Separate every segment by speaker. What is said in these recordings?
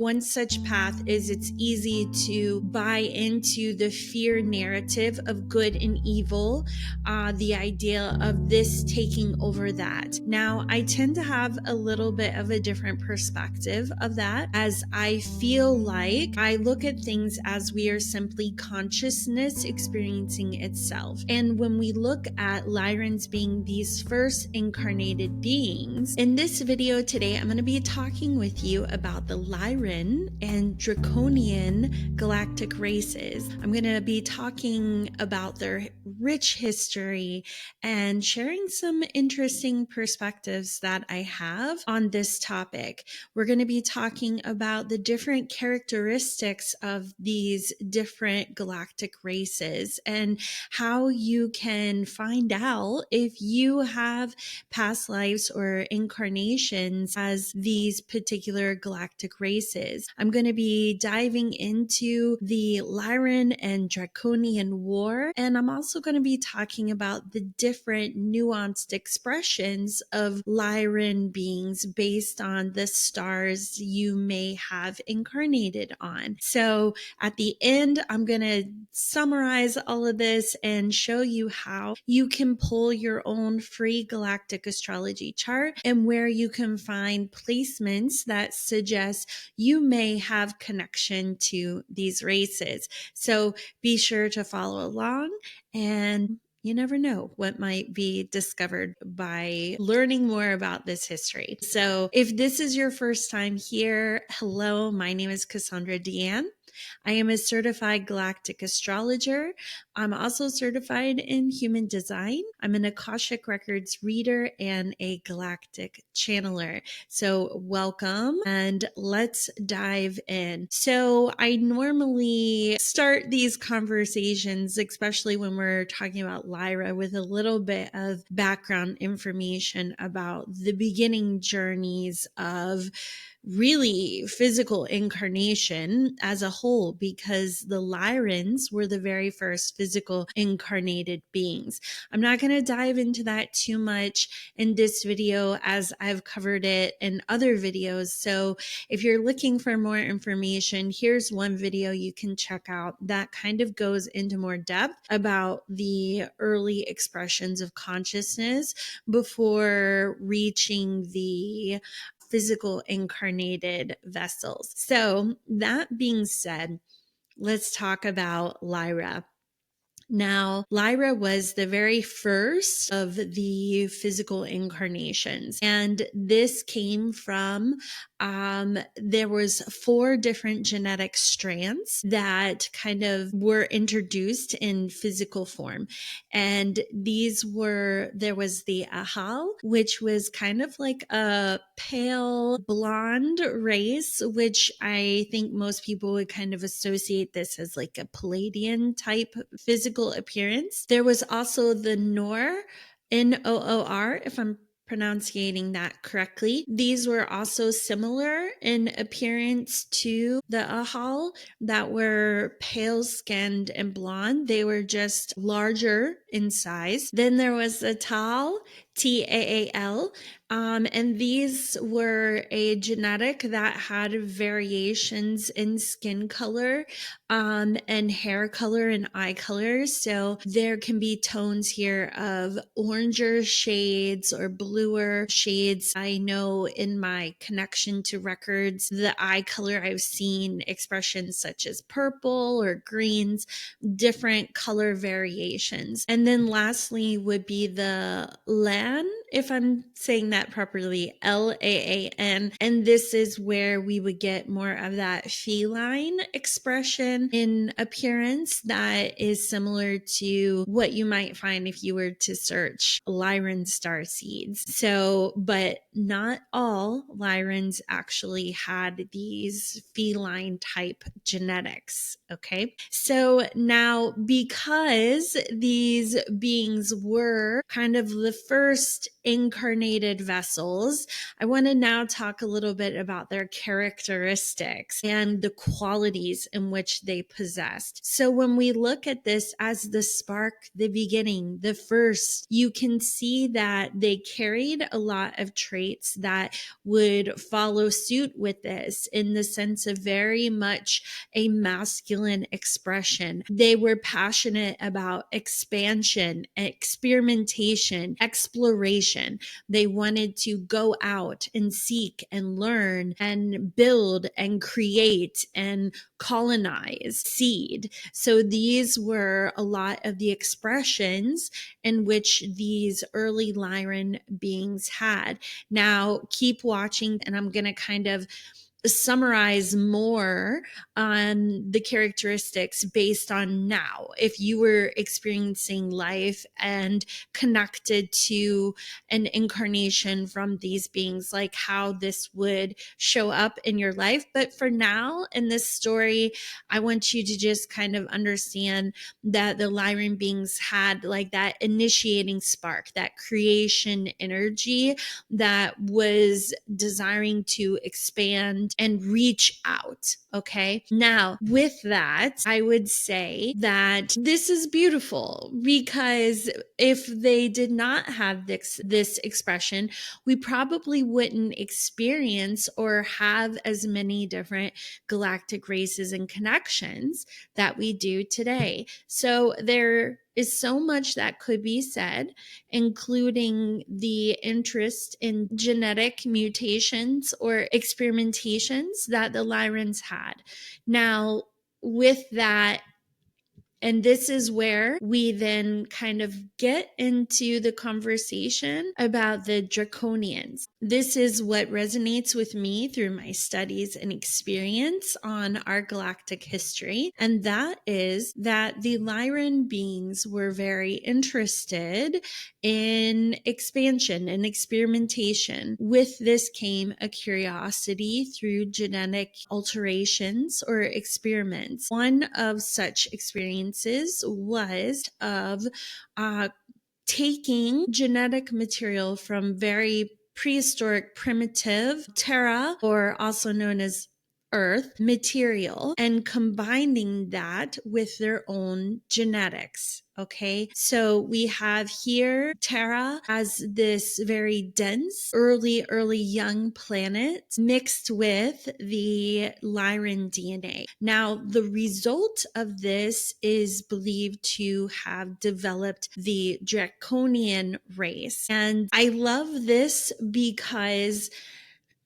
Speaker 1: One such path is it's easy to buy into the fear narrative of good and evil, the idea of this taking over that. Now, I tend to have a little bit of a different perspective of that, as I feel like I look at things as we are simply consciousness experiencing itself. And when we look at Lyrans being these first incarnated beings, in this video today, I'm going to be talking with you about the Lyran and Draconian galactic races. I'm going to be talking about their rich history and sharing some interesting perspectives that I have on this topic. We're going to be talking about the different characteristics of these different galactic races and how you can find out if you have past lives or incarnations as these particular galactic races. I'm going to be diving into the Lyran and Draconian War, and I'm also going to be talking about the different nuanced expressions of Lyran beings based on the stars you may have incarnated on. So at the end, I'm going to summarize all of this and show you how you can pull your own free galactic astrology chart and where you can find placements that suggest you may have connection to these races. So be sure to follow along, and you never know what might be discovered by learning more about this history. So if this is your first time here, hello, my name is Cassandra DeAnn. I am a certified galactic astrologer. I'm also certified in human design. I'm an Akashic Records reader and a galactic channeler. So welcome, and let's dive in. So I normally start these conversations, especially when we're talking about Lyra, with a little bit of background information about the beginning journeys of really physical incarnation as a whole, because the Lyrans were the very first physical incarnated beings. I'm not going to dive into that too much in this video, as I've covered it in other videos. So if you're looking for more information, here's one video you can check out that kind of goes into more depth about the early expressions of consciousness before reaching the physical incarnated vessels. So that being said, let's talk about Lyra. Now, Lyra was the very first of the physical incarnations, and this came from there was 4 different genetic strands that kind of were introduced in physical form. And there was the Ahal, which was kind of like a pale blonde race, which I think most people would kind of associate this as like a Palladian type physical appearance. There was also the Noor, Noor, if I'm pronouncing that correctly. These were also similar in appearance to the Ahal, that were pale skinned and blonde. They were just larger in size. Then there was the Taal, Taal, and these were a genetic that had variations in skin color, and hair color and eye colors. So there can be tones here of oranger shades or bluer shades. I know in my connection to records, the eye color, I've seen expressions such as purple or greens, different color variations. And then lastly would be the Lan, if I'm saying that properly, Laan. And this is where we would get more of that feline expression in appearance that is similar to what you might find if you were to search Lyran starseeds. So, but not all Lyrans actually had these feline type genetics. Okay. So now, because these beings were kind of the first incarnated vessels, I want to now talk a little bit about their characteristics and the qualities in which they possessed. So when we look at this as the spark, the beginning, the first, you can see that they carried a lot of traits that would follow suit with this in the sense of very much a masculine expression. They were passionate about expansion, experimentation, exploration. They wanted to go out and seek and learn and build and create and colonize, seed. So these were a lot of the expressions in which these early Lyran beings had. Now, keep watching, and I'm going to kind of summarize more on the characteristics based on now. If you were experiencing life and connected to an incarnation from these beings, like how this would show up in your life. But for now, in this story, I want you to just kind of understand that the Lyran beings had like that initiating spark, that creation energy that was desiring to expand and reach out. Okay. Now, with that, I would say that this is beautiful because if they did not have this expression, we probably wouldn't experience or have as many different galactic races and connections that we do today. So there is so much that could be said, including the interest in genetic mutations or experimentations that the Lyrans had. Now, with that, and this is where we then kind of get into the conversation about the Draconians. This is what resonates with me through my studies and experience on our galactic history. And that is that the Lyran beings were very interested in expansion and experimentation. With this came a curiosity through genetic alterations or experiments. One of such experiences was of taking genetic material from very prehistoric primitive Terra, or also known as Earth material, and combining that with their own genetics. Okay, so we have here Terra as this very dense, early young planet mixed with the Lyran DNA. Now, the result of this is believed to have developed the Draconian race. And I love this because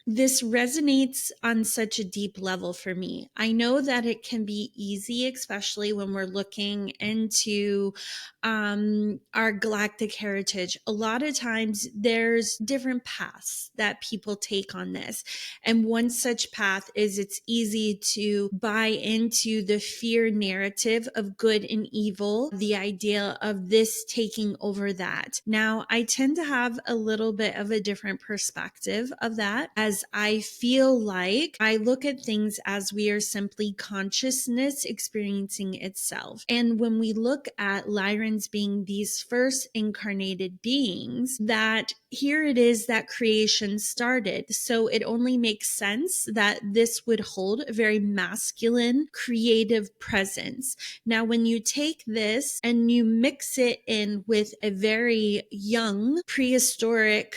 Speaker 1: this resonates on such a deep level for me. I know that it can be easy, especially when we're looking into our galactic heritage. A lot of times there's different paths that people take on this. And one such path is it's easy to buy into the fear narrative of good and evil, the idea of this taking over that. Now, I tend to have a little bit of a different perspective of that, as I feel like I look at things as we are simply consciousness experiencing itself. And when we look at Lyrans being these first incarnated beings, that here it is that creation started. So it only makes sense that this would hold a very masculine, creative presence. Now, when you take this and you mix it in with a very young, prehistoric,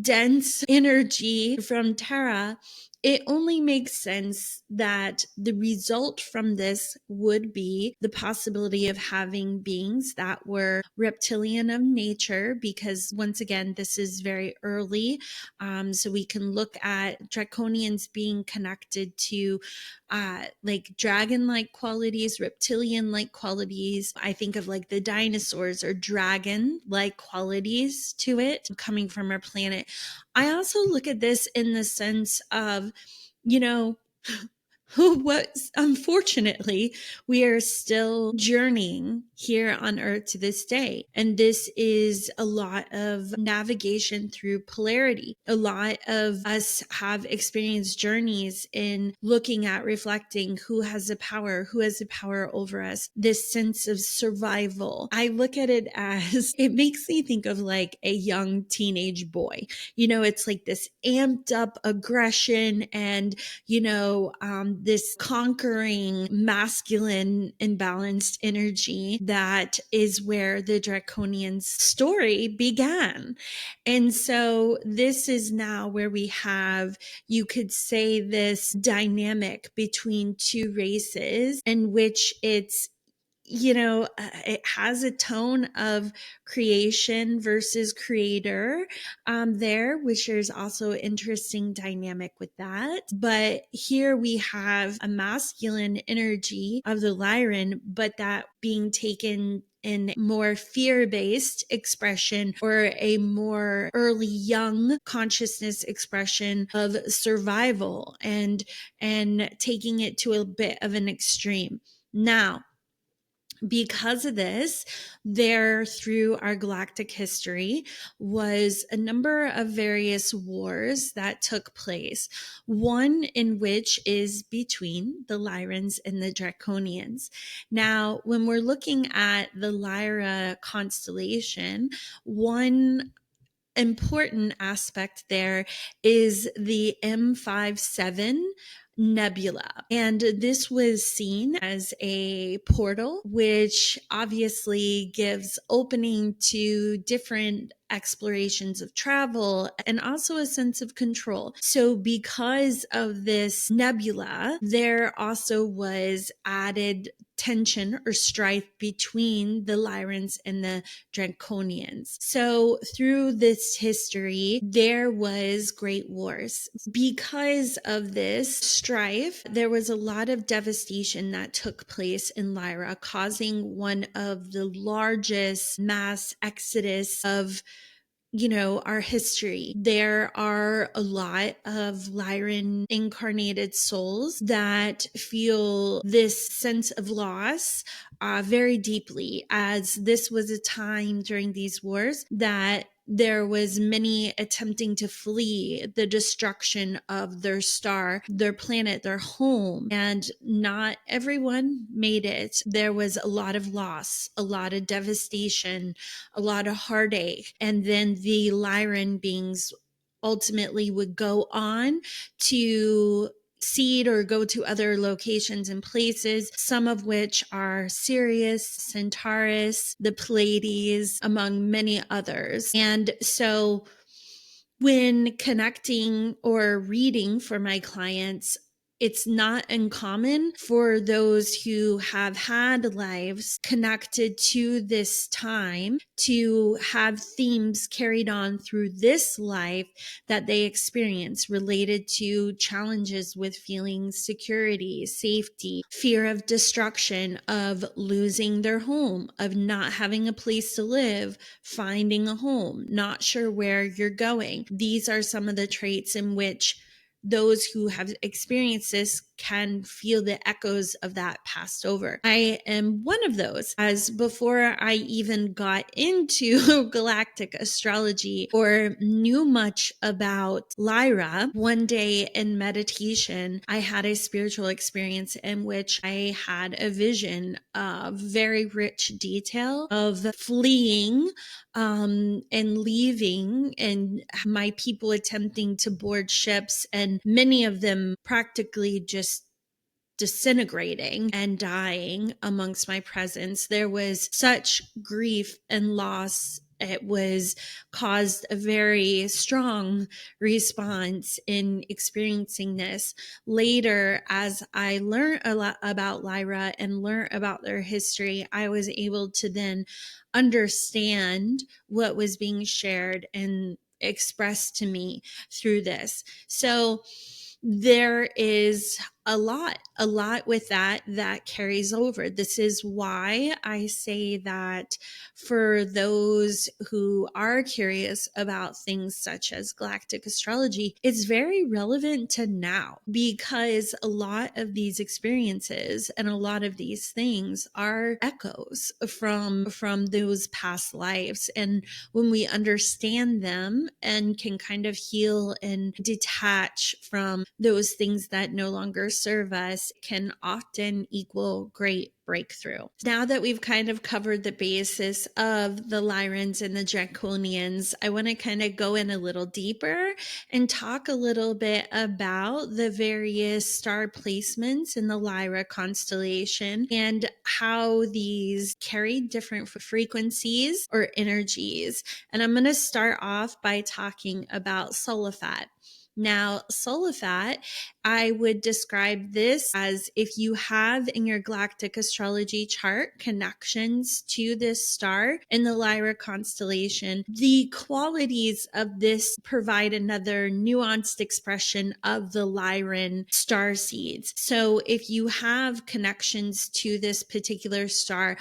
Speaker 1: dense energy from Terra, it only makes sense that the result from this would be the possibility of having beings that were reptilian of nature, because once again, this is very early. So we can look at Draconians being connected to like dragon-like qualities, reptilian-like qualities. I think of like the dinosaurs or dragon-like qualities to it coming from our planet. I also look at this in the sense of, you know, what unfortunately we are still journeying here on earth to this day. And this is a lot of navigation through polarity. A lot of us have experienced journeys in looking at, reflecting who has the power over us, this sense of survival. I look at it as, it makes me think of like a young teenage boy. It's like this amped up aggression and this conquering masculine imbalanced energy that is where the Draconians story began. And so this is now where we have, you could say, this dynamic between two races in which it has a tone of creation versus creator there, which there's also an interesting dynamic with that. But here we have a masculine energy of the Lyran, but that being taken in more fear-based expression or a more early young consciousness expression of survival and taking it to a bit of an extreme. Now, because of this, there through our galactic history was a number of various wars that took place. One in which is between the Lyrans and the Draconians. Now, when we're looking at the Lyra constellation, one important aspect there is the M57 nebula. And this was seen as a portal, which obviously gives opening to different explorations of travel and also a sense of control. So because of this nebula, there also was added tension or strife between the Lyrans and the Draconians. So through this history, there was great wars. Because of this strife, there was a lot of devastation that took place in Lyra, causing one of the largest mass exodus of our history. There are a lot of Lyran incarnated souls that feel this sense of loss very deeply, as this was a time during these wars that there was many attempting to flee the destruction of their star, their planet, their home, and not everyone made it. There was a lot of loss, a lot of devastation, a lot of heartache. And then the Lyran beings ultimately would go on to seed or go to other locations and places, some of which are Sirius, Centaurus, the Pleiades, among many others. And so when connecting or reading for my clients, it's not uncommon for those who have had lives connected to this time to have themes carried on through this life that they experience related to challenges with feeling security, safety, fear of destruction, of losing their home, of not having a place to live, finding a home, not sure where you're going. These are some of the traits in which those who have experienced this can feel the echoes of that passed over. I am one of those, as before I even got into galactic astrology or knew much about Lyra, one day in meditation, I had a spiritual experience in which I had a vision of very rich detail of fleeing and leaving, and my people attempting to board ships, and many of them practically just disintegrating and dying amongst my presence. There was such grief and loss. It was caused a very strong response in experiencing this. Later, as I learned a lot about Lyra and learned about their history, I was able to then understand what was being shared and expressed to me through this. So there is a lot with that carries over. This is why I say that for those who are curious about things such as galactic astrology, it's very relevant to now, because a lot of these experiences and a lot of these things are echoes from those past lives. And when we understand them and can kind of heal and detach from those things that no longer serve us, can often equal great breakthrough. Now that we've kind of covered the basis of the Lyrans and the Draconians, I want to kind of go in a little deeper and talk a little bit about the various star placements in the Lyra constellation and how these carry different frequencies or energies. And I'm going to start off by talking about Sulaphat. Now, Sulaphat, I would describe this as if you have in your galactic astrology chart connections to this star in the Lyra constellation, the qualities of this provide another nuanced expression of the Lyran star seeds. So if you have connections to this particular star,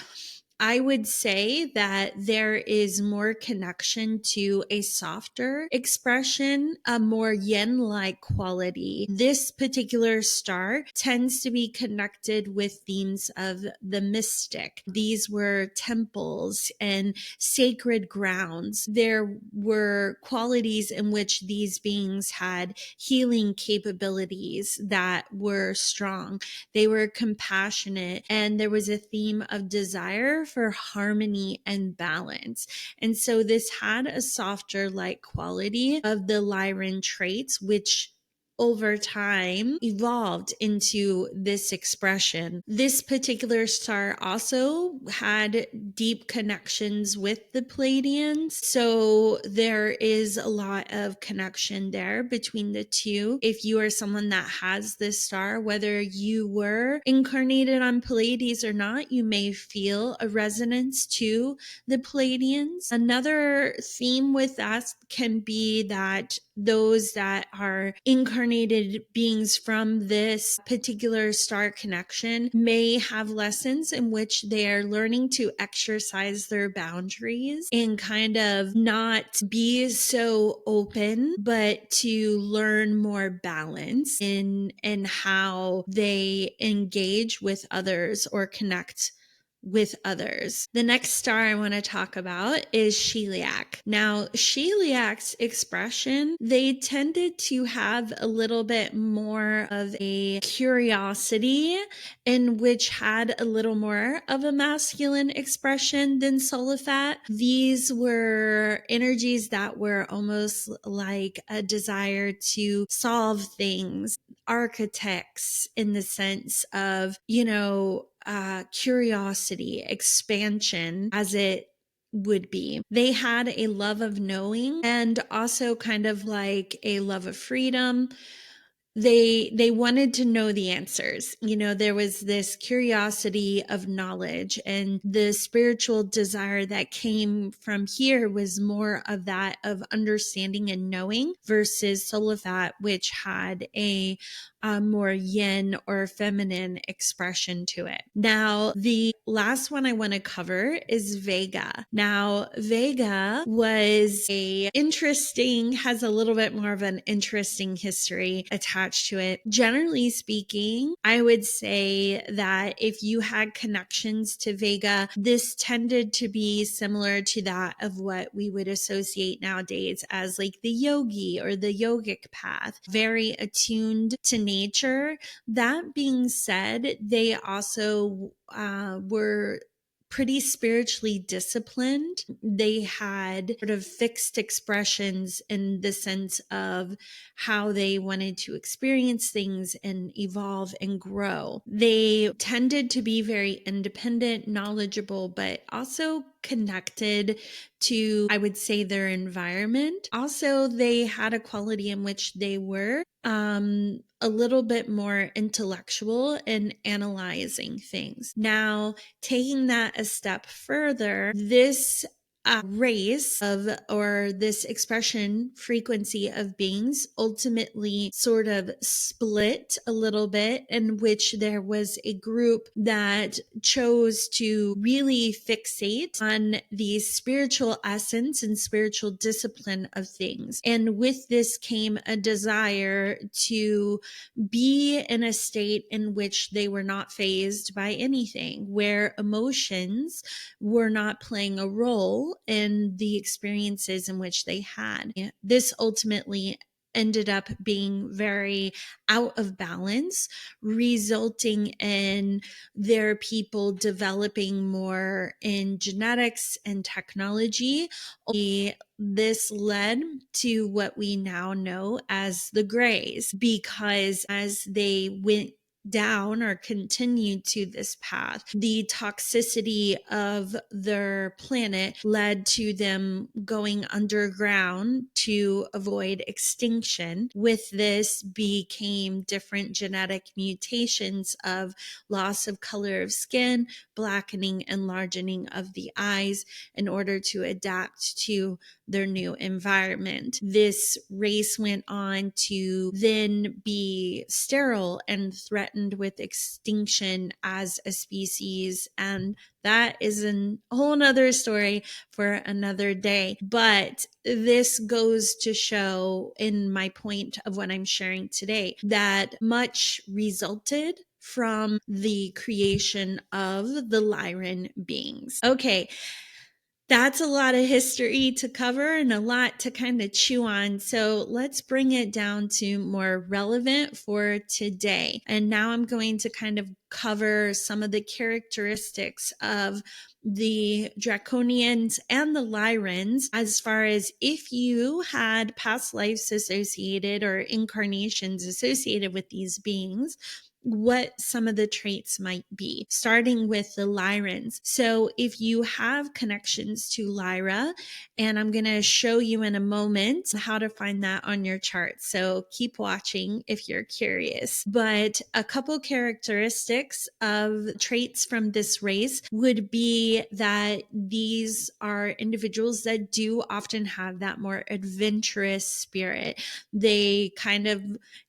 Speaker 1: I would say that there is more connection to a softer expression, a more yin-like quality. This particular star tends to be connected with themes of the mystic. These were temples and sacred grounds. There were qualities in which these beings had healing capabilities that were strong. They were compassionate, and there was a theme of desire for harmony and balance. And so this had a softer light quality of the Lyran traits, which over time evolved into this expression. This particular star also had deep connections with the Pleiadians, so there is a lot of connection there between the two. If you are someone that has this star, whether you were incarnated on Pleiades or not, you may feel a resonance to the Pleiadians. Another theme with that can be that those that are incarnated beings from this particular star connection may have lessons in which they are learning to exercise their boundaries and kind of not be so open, but to learn more balance in how they engage with others or connect with others. The next star I want to talk about is Sheliak. Now, Sheliak's expression, they tended to have a little bit more of a curiosity, in which had a little more of a masculine expression than Sulaphat. These were energies that were almost like a desire to solve things, architects in the sense of, curiosity, expansion, as it would be. They had a love of knowing and also kind of like a love of freedom. They wanted to know the answers. There was this curiosity of knowledge, and the spiritual desire that came from here was more of that of understanding and knowing, versus Sulaphat, which had a more yin or feminine expression to it. Now, the last one I want to cover is Vega. Now, Vega has a little bit more of an interesting history attached to it. Generally speaking, I would say that if you had connections to Vega, this tended to be similar to that of what we would associate nowadays as like the yogi or the yogic path, very attuned to nature. That being said, they also were pretty spiritually disciplined. They had sort of fixed expressions in the sense of how they wanted to experience things and evolve and grow. They tended to be very independent, knowledgeable, but also connected to, I would say, their environment. Also, they had a quality in which they were a little bit more intellectual in analyzing things. Now, taking that a step further, this race of, or this expression frequency of beings ultimately sort of split a little bit, in which there was a group that chose to really fixate on the spiritual essence and spiritual discipline of things. And with this came a desire to be in a state in which they were not fazed by anything, where emotions were not playing a role in the experiences in which they had. This ultimately ended up being very out of balance, resulting in their people developing more in genetics and technology. This led to what we now know as the Greys, because as they went down or continued to this path, the toxicity of their planet led to them going underground to avoid extinction. With this became different genetic mutations of loss of color of skin, blackening and enlarging of the eyes in order to adapt to their new environment. This race went on to then be sterile and threatened with extinction as a species, and that is a whole nother story for another day. But this goes to show, in my point of what I'm sharing today, that much resulted from the creation of the Lyran beings. Okay, that's a lot of history to cover and a lot to kind of chew on. So let's bring it down to more relevant for today. And now I'm going to kind of cover some of the characteristics of the Draconians and the Lyrans, as far as if you had past lives associated or incarnations associated with these beings, what some of the traits might be, starting with the Lyrans. So if you have connections to Lyra, and I'm going to show you in a moment how to find that on your chart. So keep watching if you're curious. But a couple characteristics of traits from this race would be that these are individuals that do often have that more adventurous spirit. They kind of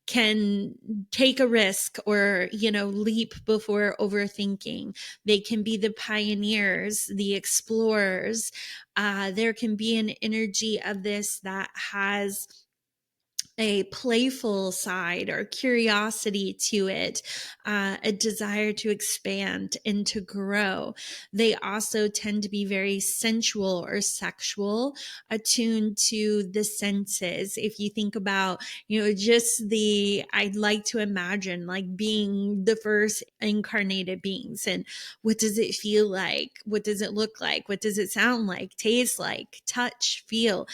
Speaker 1: can take a risk or, leap before overthinking. They can be the pioneers, the explorers. There can be an energy of this that has a playful side or curiosity to it, a desire to expand and to grow. They also tend to be very sensual or sexual, attuned to the senses. If you think about, I'd like to imagine like being the first incarnated beings, and what does it feel like? What does it look like? What does it sound like, taste like, touch, feel?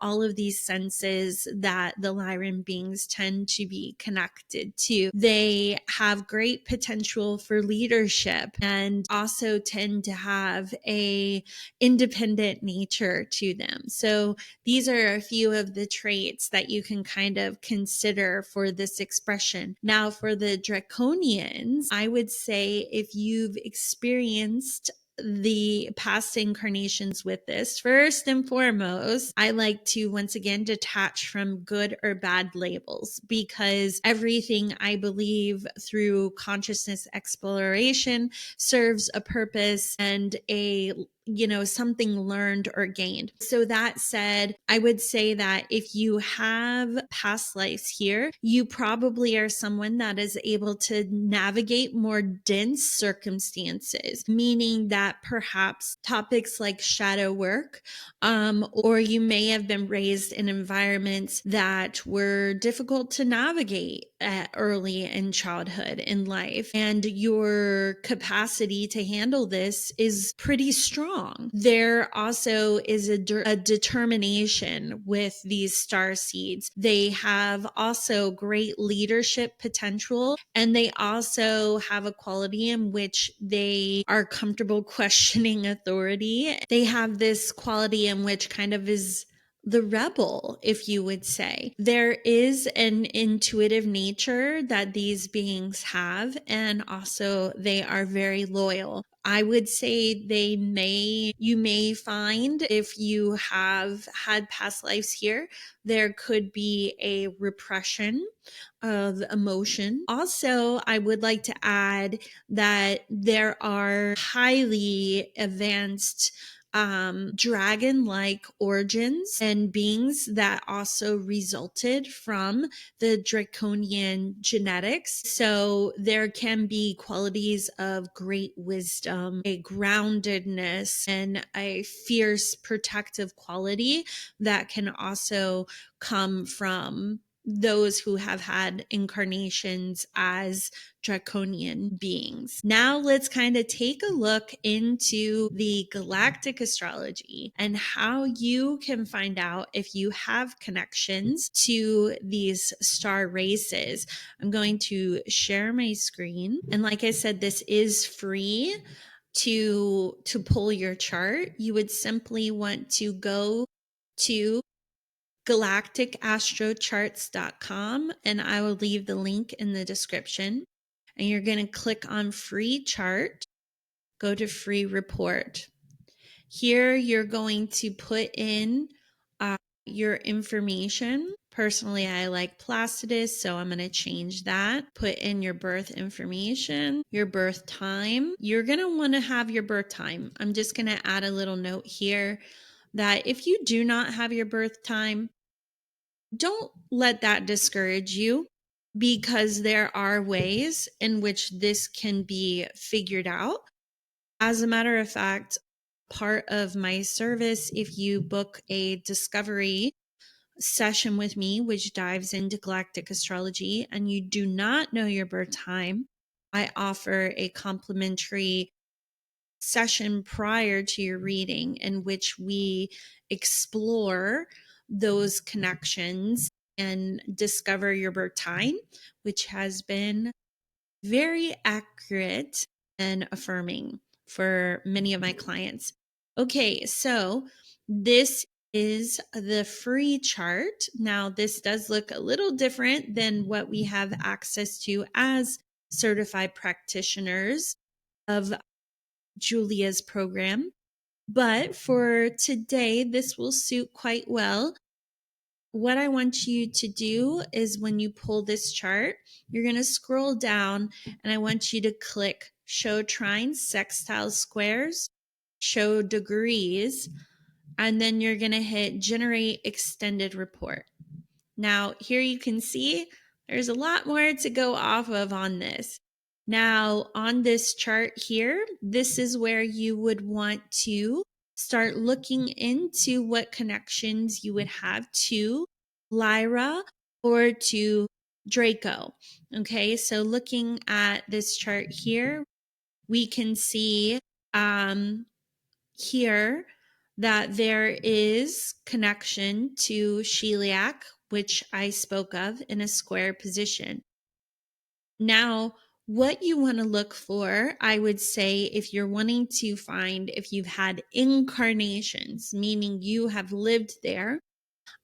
Speaker 1: All of these senses that the Lyran beings tend to be connected to. They have great potential for leadership and also tend to have a independent nature to them. So these are a few of the traits that you can kind of consider for this expression. Now, for the Draconians, I would say if you've experienced the past incarnations with this, first and foremost, I like to once again detach from good or bad labels, because everything I believe through consciousness exploration serves a purpose and something learned or gained. So that said, I would say that if you have past lives here, you probably are someone that is able to navigate more dense circumstances, meaning that perhaps topics like shadow work, or you may have been raised in environments that were difficult to navigate early in childhood in life, and your capacity to handle this is pretty strong. There also is a determination with these star seeds. They have also great leadership potential, and they also have a quality in which they are comfortable questioning authority. They have this quality in which kind of is the rebel, if you would say. There is an intuitive nature that these beings have, and also they are very loyal. I would say you may find, if you have had past lives here, there could be a repression of emotion. Also, I would like to add that there are highly advanced dragon like origins and beings that also resulted from the draconian genetics. So there can be qualities of great wisdom, a groundedness, and a fierce protective quality that can also come from those who have had incarnations as draconian beings. Now let's kind of take a look into the galactic astrology and how you can find out if you have connections to these star races. I'm going to share my screen. And like I said, this is free to pull your chart. You would simply want to go to galacticastrocharts.com, and I will leave the link in the description. And you're going to click on free chart, go to free report. Here you're going to put in your information. Personally, I like Placidus, so I'm going to change that. Put in your birth information, your birth time. You're going to want to have your birth time. I'm just going to add a little note here that if you do not have your birth time, don't let that discourage you, because there are ways in which this can be figured out. As a matter of fact, part of my service, if you book a discovery session with me, which dives into galactic astrology, and you do not know your birth time, I offer a complimentary session prior to your reading in which we explore those connections and discover your birth time, which has been very accurate and affirming for many of my clients. Okay, so this is the free chart. Now, this does look a little different than what we have access to as certified practitioners of Julia's program. But for today, this will suit quite well. What I want you to do is when you pull this chart, you're going to scroll down and I want you to click show trines, sextiles, squares, show degrees, and then you're going to hit generate extended report. Now, here you can see there's a lot more to go off of on this. Now, on this chart here, this is where you would want to start looking into what connections you would have to Lyra or to Draco. Okay, so looking at this chart here, we can see here that there is connection to Sheliak, which I spoke of in a square position. Now, what you want to look for, I would say, if you're wanting to find if you've had incarnations, meaning you have lived there,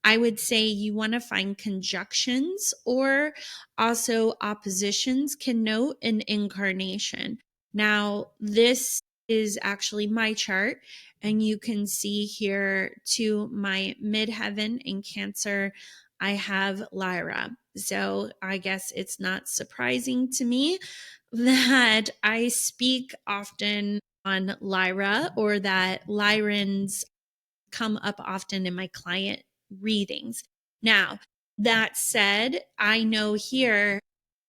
Speaker 1: I would say you want to find conjunctions or also oppositions connote an incarnation. Now, this is actually my chart, and you can see here to my midheaven in Cancer, I have Lyra. So I guess it's not surprising to me that I speak often on Lyra, or that Lyrans come up often in my client readings. Now, that said, I know here,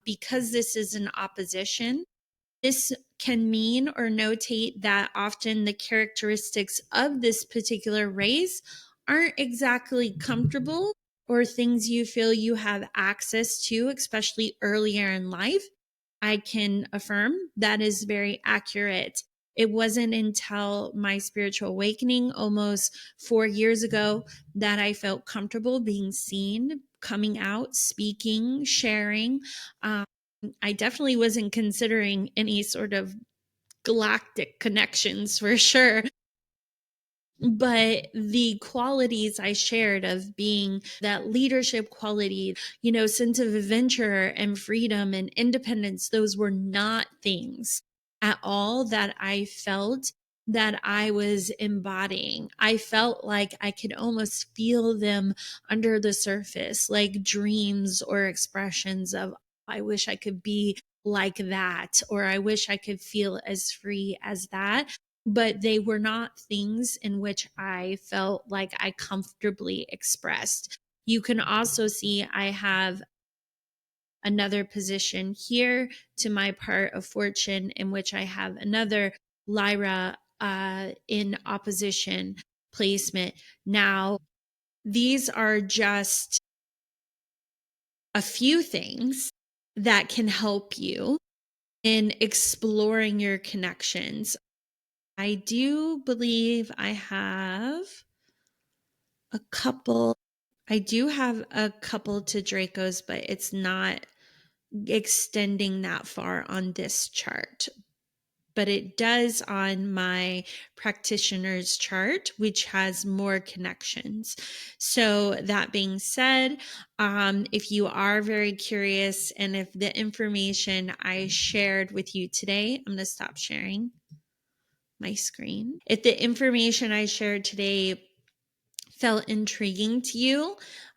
Speaker 1: because this is an opposition, this can mean or notate that often the characteristics of this particular race aren't exactly comfortable or things you feel you have access to, especially earlier in life. I can affirm that is very accurate. It wasn't until my spiritual awakening almost 4 years ago that I felt comfortable being seen, coming out, speaking, sharing. I definitely wasn't considering any sort of galactic connections for sure. But the qualities I shared of being that leadership quality, sense of adventure and freedom and independence, those were not things at all that I felt that I was embodying. I felt like I could almost feel them under the surface, like dreams or expressions of, I wish I could be like that, or I wish I could feel as free as that. But they were not things in which I felt like I comfortably expressed. You can also see I have another position here to my part of fortune, in which I have another Lyra in opposition placement. Now, these are just a few things that can help you in exploring your connections. I do believe I have a couple. I do have a couple to Dracos, but it's not extending that far on this chart. But it does on my practitioner's chart, which has more connections. So that being said, if you are very curious, and if the information I shared with you today, I'm going to stop sharing my screen. If the information I shared today felt intriguing to you,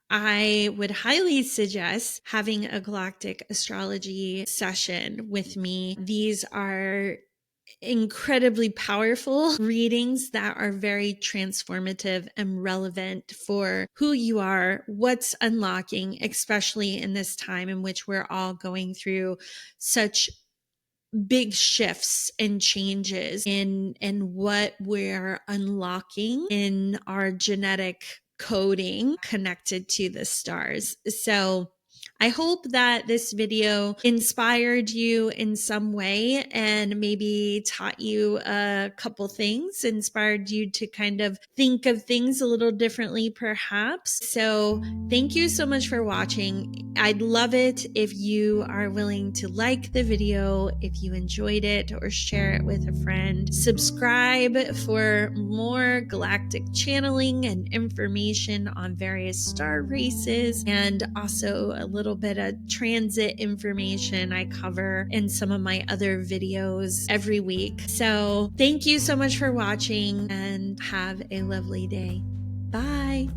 Speaker 1: I would highly suggest having a Galactic Astrology session with me. These are incredibly powerful readings that are very transformative and relevant for who you are, what's unlocking, especially in this time in which we're all going through such big shifts and changes in what we're unlocking in our genetic coding connected to the stars. So I hope that this video inspired you in some way and maybe taught you a couple things, inspired you to kind of think of things a little differently perhaps. So thank you so much for watching. I'd love it if you are willing to like the video, if you enjoyed it, or share it with a friend. Subscribe for more galactic channeling and information on various star races, and also a little bit of transit information I cover in some of my other videos every week. So thank you so much for watching, and have a lovely day. Bye.